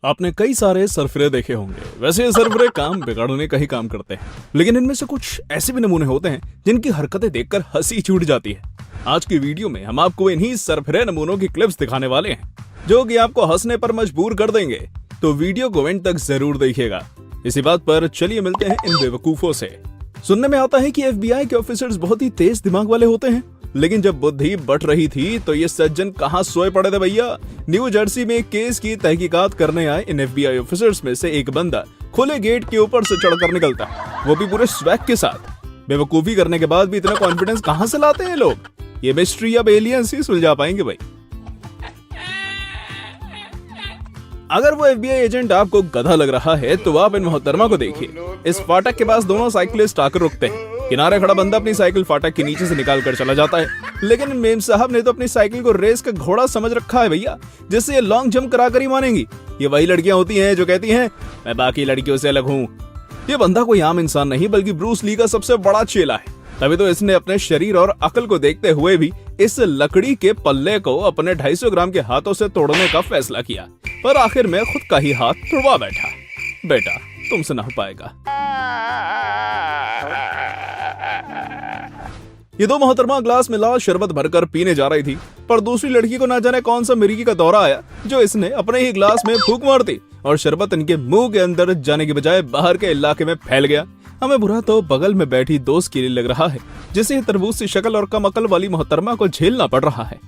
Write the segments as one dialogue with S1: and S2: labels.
S1: आपने कई सारे सरफरे देखे होंगे। वैसे ये सरफरे काम बिगाड़ने का ही काम करते हैं, लेकिन इनमें से कुछ ऐसे भी नमूने होते हैं जिनकी हरकतें देखकर हंसी छूट जाती है। आज की वीडियो में हम आपको इन्हीं सरफरे नमूनों की क्लिप्स दिखाने वाले हैं जो कि आपको हंसने पर मजबूर कर देंगे। तो वीडियो को एंड तक जरूर देखिएगा। इसी बात पर चलिए मिलते हैं इन बेवकूफों से। सुनने में आता है कि एफबीआई के ऑफिसर्स बहुत ही तेज दिमाग वाले होते हैं, लेकिन जब बुद्धि बट रही थी तो ये सज्जन कहां सोए पड़े थे भैया। न्यू जर्सी में एक केस की तहकीकात करने आए इन एफबीआई ऑफिसर्स में से एक बंदा खुले गेट के ऊपर से चढ़कर निकलता, वो भी पूरे स्वैग के साथ। बेवकूफी करने के बाद भी इतना कॉन्फिडेंस कहां से लाते हैं लोग? ये मिस्ट्री अब एलियंस ही सुलझा पाएंगे भाई। अगर वो एफबीआई एजेंट आपको गधा लग रहा है तो आप इन मोहतरमा को देखिए। इस फाटक के पास दोनों साइकिलिस्ट आकर रुकते हैं। किनारे खड़ा बंदा अपनी साइकिल फाटक के नीचे से निकाल कर चला जाता है, लेकिन मेम साहब ने तो अपनी साइकिल को रेस का घोड़ा समझ रखा है भैया, जिससे ये लॉन्ग जंप करा कर ही मानेंगी। ये वही लड़कियां होती हैं जो कहती हैं मैं बाकी लड़कियों से अलग हूँ। ये बंदा कोई आम इंसान नहीं बल्कि ब्रूस ली का सबसे बड़ा चेला है। तभी तो इसने अपने शरीर और अकल को देखते हुए भी इस लकड़ी के पल्ले को अपने 250 ग्राम के हाथों से तोड़ने का फैसला किया, पर आखिर में खुद का ही हाथ तुड़वा बैठा। बेटा तुमसे ना हो पाएगा। ये दो मोहतरमा ग्लास में लाल शरबत भरकर पीने जा रही थी, पर दूसरी लड़की को ना जाने कौन सा मिर्गी का दौरा आया जो इसने अपने ही ग्लास में फूंक मार दी और शरबत इनके मुंह के अंदर जाने के बजाय बाहर के इलाके में फैल गया। हमें बुरा तो बगल में बैठी दोस्त के लिए लग रहा है, जिसे तरबूज सी शक्ल और कम अकल वाली मोहतरमा को झेलना पड़ रहा है।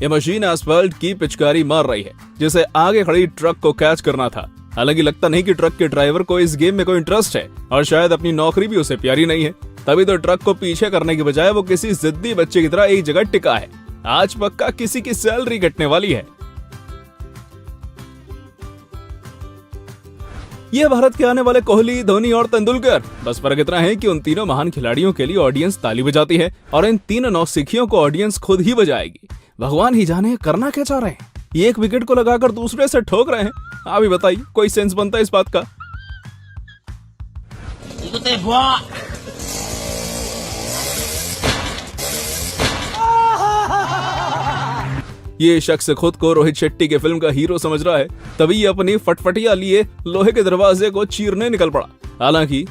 S1: ये मशीन एस्फाल्ट की पिचकारी मार रही है, जिसे आगे खड़ी ट्रक को कैच करना था। हालांकि लगता नहीं कि ट्रक के ड्राइवर को इस गेम में कोई इंटरेस्ट है और शायद अपनी नौकरी भी उसे प्यारी नहीं है। तभी तो ट्रक को पीछे करने के बजाय वो किसी जिद्दी बच्चे की तरह एक जगह टिका है। आज पक्का किसी की सैलरी कटने वाली है। ये भारत के आने वाले कोहली, धोनी और तेंदुलकर। बस फर्क इतना है कि उन तीनों महान खिलाड़ियों के लिए ऑडियंस ताली बजाती है और इन तीन नौसिखियों को ऑडियंस खुद ही बजाएगी। भगवान ही जाने करना क्या चाह रहे हैं। ये एक विकेट को लगाकर दूसरे से ठोक रहे हैं। आप ही बताइए, कोई सेंस बनता है इस बात का? ये शख्स खुद को रोहित शेट्टी के फिल्म का हीरो समझ रहा है, तभी ये अपनी फटफटिया लिए लोहे के दरवाजे को चीरने निकल पड़ा। हालांकि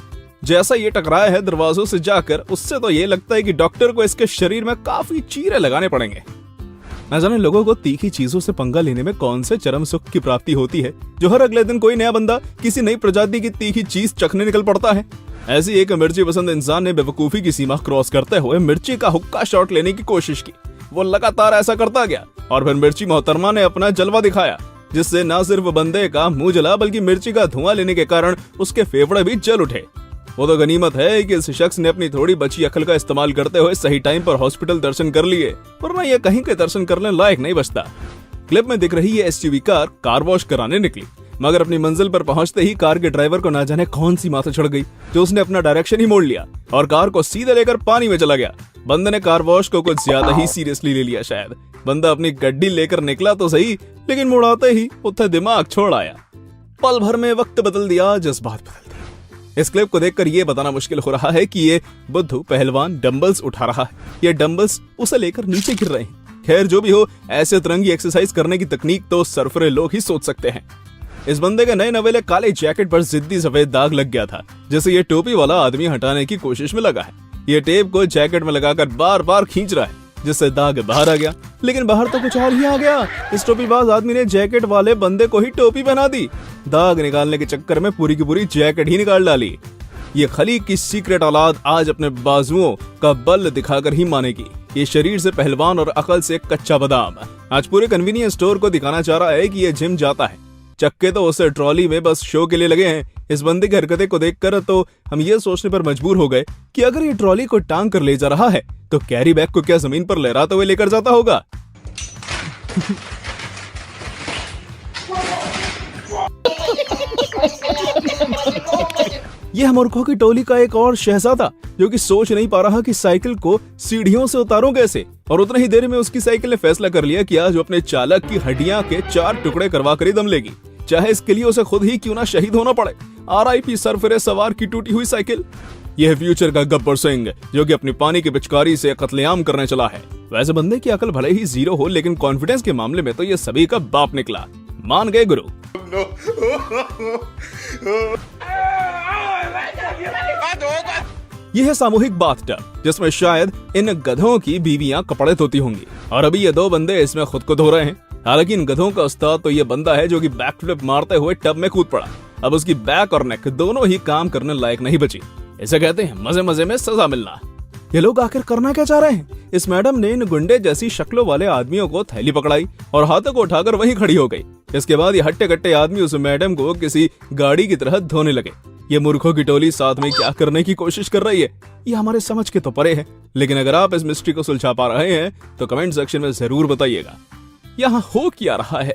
S1: जैसा ये टकराया है दरवाजों से जाकर, उससे तो ये लगता है कि डॉक्टर को इसके शरीर में काफी चीरे लगाने पड़ेंगे। न जाने लोगों को तीखी चीजों से पंगा लेने में कौन से चरम सुख की प्राप्ति होती है, जो हर अगले दिन कोई नया बंदा किसी नई प्रजाति की तीखी चीज चखने निकल पड़ता है। ऐसी एक मिर्ची पसंद इंसान ने बेवकूफी की सीमा क्रॉस करते हुए मिर्ची का हुक्का शॉट लेने की कोशिश की। वो लगातार ऐसा करता गया और फिर मिर्ची मोहतरमा ने अपना जलवा दिखाया, जिससे न सिर्फ बंदे का मुंह जला बल्कि मिर्ची का धुआं लेने के कारण उसके फेफड़े भी जल उठे। वो तो गनीमत है कि इस शख्स ने अपनी थोड़ी बची अकल का इस्तेमाल करते हुए सही टाइम पर हॉस्पिटल दर्शन कर लिए, वरना ये कहीं के दर्शन करने लायक नहीं बचता। क्लिप में दिख रही है एसयूवी कार वॉश कराने निकली, मगर अपनी मंजिल पर पहुंचते ही कार के ड्राइवर को ना जाने कौन सी माथा चढ़ गई जो उसने अपना डायरेक्शन ही मोड़ लिया और कार को सीधे लेकर पानी में चला गया। बंदे ने कार वॉश को कुछ ज्यादा ही सीरियसली ले लिया शायद। बंदा अपनी गड्डी लेकर निकला तो सही, लेकिन मुड़ाते ही उठे दिमाग छोड़ आया। पल भर में वक्त बदल दिया, जज्बात बदल दिए। इस क्लिप को देखकर ये बताना मुश्किल हो रहा है कि ये बुद्धू पहलवान डंबल्स उठा रहा है, ये डंबल्स उसे लेकर नीचे गिर रहे हैं। खैर जो भी हो, ऐसे तरंगी एक्सरसाइज करने की तकनीक तो सरफरे लोग ही सोच सकते हैं। इस बंदे के नए नवेले काले जैकेट पर जिद्दी सफेद दाग लग गया था, जिसे ये टोपी वाला आदमी हटाने की कोशिश में लगा है। ये टेप को जैकेट में लगाकर बार बार खींच रहा है, जिससे दाग बाहर आ गया, लेकिन बाहर तो कुछ और ही आ गया। इस टोपीबाज आदमी ने जैकेट वाले बंदे को ही टोपी पहना दी। दाग निकालने के चक्कर में पूरी की पूरी जैकेट ही निकाल डाली। ये खली की सीक्रेट औलाद आज अपने बाजुओं का बल दिखाकर ही मानेगी। ये शरीर से पहलवान और अकल से कच्चा बादाम आज पूरे कन्वीनियंस स्टोर को दिखाना चाह रहा है कि ये जिम जाता है। चक्के तो उसे ट्रॉली में बस शो के लिए लगे हैं। इस बंदे की हरकतें को देखकर तो हम ये सोचने पर मजबूर हो गए कि अगर ये ट्रॉली को टांग कर ले जा रहा है तो कैरी बैग को क्या जमीन पर लहराते हुए लेकर जाता होगा? यह मूर्खों की टोली का एक और शहजादा जो कि सोच नहीं पा रहा कि साइकिल को सीढ़ियों से उतारूं कैसे, और उतनी ही देर में उसकी साइकिल ने फैसला कर लिया कि आज वो अपने चालक की हड्डियां के 4 टुकड़े करवा कर ही दम लेगी, चाहे इसके लिए उसे खुद ही क्यों ना शहीद होना पड़े। RIP सरफरे सवार की टूटी हुई साइकिल। यह फ्यूचर का गब्बर सिंह जो कि अपनी पानी की पिचकारी से कत्लेआम करने चला है। वैसे बंदे की अकल भले ही जीरो हो, लेकिन कॉन्फिडेंस के मामले में तो ये सभी का बाप निकला। मान गए गुरु। यह है सामूहिक बाथटब, जिसमें शायद इन गधों की बीवियां कपड़े धोती होंगी और अभी ये दो बंदे इसमें खुद को धो रहे हैं। हालांकि इन गधों का उस्ताद तो ये बंदा है जो कि बैकफ्लिप मारते हुए टब में कूद पड़ा। अब उसकी बैक और नेक दोनों ही काम करने लायक नहीं बची। इसे कहते हैं मजे मजे में सजा मिलना। ये लोग आखिर करना क्या चाह रहे हैं? इस मैडम ने इन गुंडे जैसी शक्लों वाले आदमियों को थैली पकड़ाई और हाथों को उठाकर वहीं खड़ी हो गई। इसके बाद ये हट्टे कट्टे आदमी उस मैडम को किसी गाड़ी की तरह धोने लगे। ये मूर्खों की टोली साथ में क्या करने की कोशिश कर रही है, ये हमारे समझ के तो परे है। लेकिन अगर आप इस मिस्ट्री को सुलझा पा रहे हैं तो कमेंट सेक्शन में जरूर बताइएगा यहाँ हो क्या रहा है।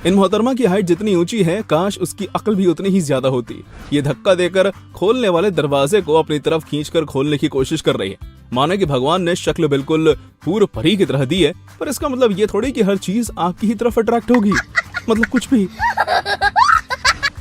S1: इन मोहतरमा की हाइट जितनी ऊंची है, काश उसकी अक्ल भी उतनी ही ज्यादा होती। ये धक्का देकर खोलने वाले दरवाजे को अपनी तरफ खींचकर खोलने की कोशिश कर रही है। माने कि भगवान ने शक्ल बिल्कुल पूर्व परी की तरह दी है, पर इसका मतलब ये थोड़ी कि हर चीज आपकी ही तरफ अट्रैक्ट होगी, मतलब कुछ भी।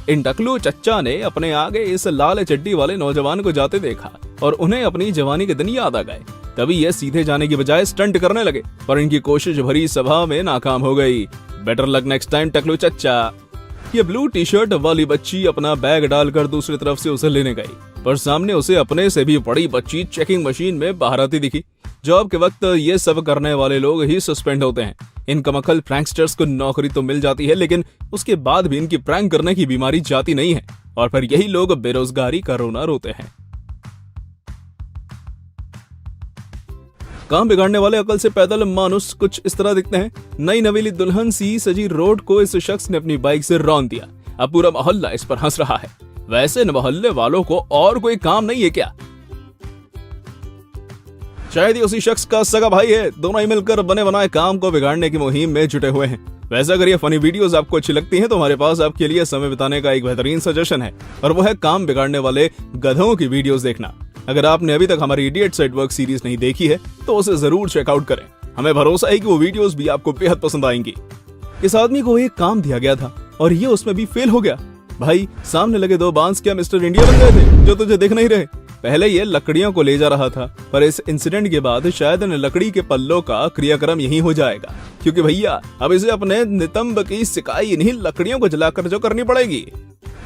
S1: इन टकलू चच्चा ने अपने आगे इस लाल चड्डी वाले नौजवान को जाते देखा और उन्हें अपनी जवानी के दिन याद आ गए। तभी ये सीधे जाने की बजाय स्टंट करने लगे, पर इनकी कोशिश भरी सभा में नाकाम हो गई। बेटर लक नेक्स्ट टाइम टकलू चच्चा। ये ब्लू टी शर्ट वाली बच्ची अपना बैग डालकर दूसरी तरफ से उसे लेने गई, पर सामने उसे अपने से भी बड़ी बच्ची चेकिंग मशीन में बाहर आती दिखी। जॉब के वक्त ये सब करने वाले लोग ही सस्पेंड होते हैं। इन कमकल प्रैंकस्टर्स को नौकरी तो मिल जाती है, लेकिन उसके बाद भी इनकी प्रैंक करने की बीमारी जाती नहीं है और फिर यही लोग बेरोजगारी का रोना रोते हैं। काम बिगाड़ने वाले अकल से पैदल मानुस कुछ इस तरह दिखते हैं। नई नवेली दुल्हन सी सजी रोड को इस शख्स ने अपनी बाइक से रौंद दिया। अब पूरा मोहल्ला इस पर हंस रहा है। वैसे मोहल्ले वालों को और कोई काम नहीं है क्या? शायद ही उसी शख्स का सगा भाई है। दोनों ही मिलकर बने बनाए काम को बिगाड़ने की मुहिम में जुटे हुए हैं। वैसे अगर ये फनी वीडियोस आपको अच्छी लगती हैं तो हमारे पास आपके लिए समय बिताने का एक बेहतरीन सजेशन है, और वो है काम बिगाड़ने वाले गधों की वीडियोस देखना। अगर आपने अभी तक हमारी इडियट्स एट वर्क सीरीज नहीं देखी है तो उसे जरूर चेकआउट करें। हमें भरोसा है कि वो वीडियोस भी आपको बेहद पसंद आएंगी। इस आदमी को एक काम दिया गया था और ये उसमें भी फेल हो गया। भाई, सामने लगे दो बांस क्या मिस्टर इंडिया बन गए थे जो तुझे दिख नहीं रहे? पहले ये लकड़ियों को ले जा रहा था, पर इस इंसिडेंट के बाद शायद इन लकड़ी के पल्लों का क्रियाक्रम यही हो जाएगा, क्योंकि भैया अब इसे अपने नितंब की सिकाई इन्हीं लकड़ियों को जलाकर जो करनी पड़ेगी।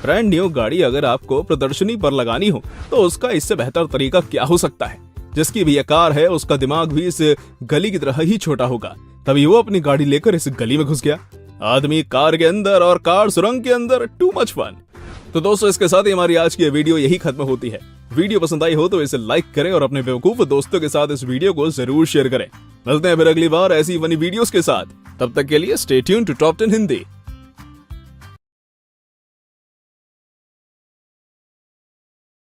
S1: ब्रांड न्यू गाड़ी अगर आपको प्रदर्शनी पर लगानी हो तो उसका इससे बेहतर तरीका क्या हो सकता है? जिसकी भी कार है उसका दिमाग भी इस गली की तरह ही छोटा होगा। तभी वो अपनी गाड़ी लेकर इस गली में घुस गया। आदमी कार के अंदर और कार सुरंग के अंदर, टू मच फन। तो दोस्तों, इसके साथ ही हमारी आज की वीडियो यही खत्म होती है। वीडियो पसंद आई हो तो इसे लाइक करें और अपने बेवकूफ दोस्तों के साथ इस वीडियो को जरूर शेयर करें। मिलते हैं फिर अगली बार ऐसी फनी वीडियोस के साथ। तब तक के लिए stay tuned to top 10 Hindi.